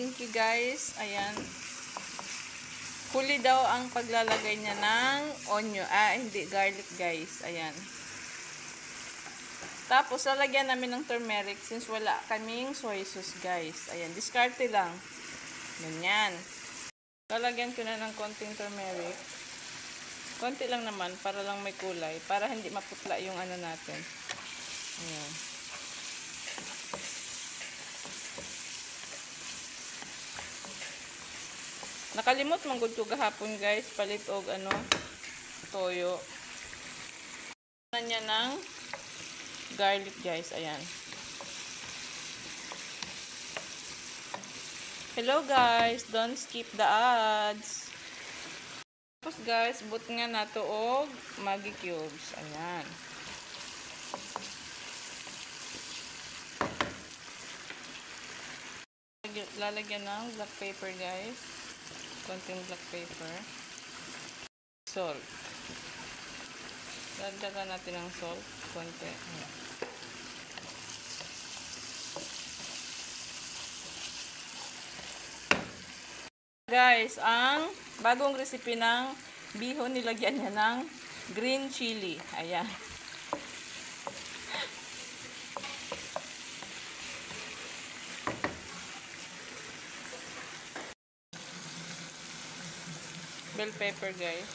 Thank you guys. Ayan. Huli daw ang paglalagay niya ng onion. Hindi, garlic guys. Ayan. Tapos, lalagyan namin ng turmeric since wala kaming soy sauce guys. Ayan, diskarte lang. Ganyan. Lalagyan ko na ng konting turmeric. Konti lang naman para lang may kulay. Para hindi maputla yung ano natin. Ayan. Nakalimot manggod ko gahapon guys. Palit og ano, toyo. Niya ng garlic guys. Ayan. Hello guys. Don't skip the ads. Tapos guys, but nga nato og Maggi cubes. Ayan. Lalagyan ng black pepper guys. Konting black pepper. Salt. Dagdagan natin ng salt. Konti. Guys, ang bagong recipe ng bihon, nilagyan niya ng green chili. Ayan. Bell pepper guys.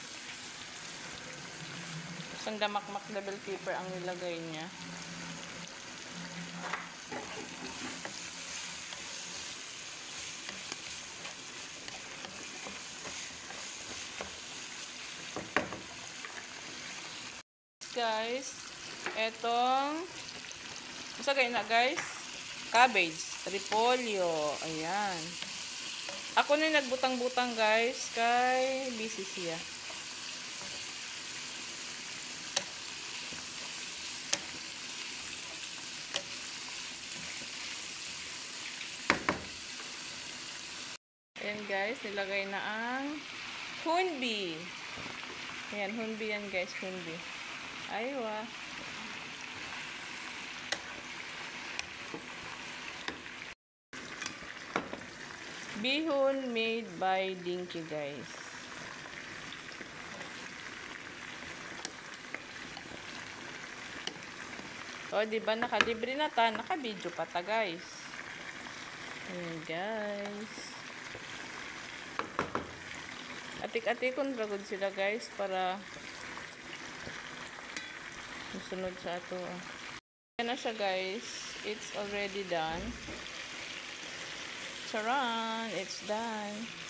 Isang damakmak na bell pepper ang nilagay niya. Guys, etong masagay na guys, cabbage, repolyo, ayan. Ako na nagbutang-butang guys, kay busy siya. Ayan guys, nilagay na ang hunbi. Ayan, hunbi yan guys, hunbi. Aywa. Bihon made by Dinky guys. O, diba nakalibre na ta, naka-video pa ta guys. Ayan guys. Atik-atikon dragod sila guys para sunod sa ato. Ayan na siya guys. It's already done. Charan! It's done.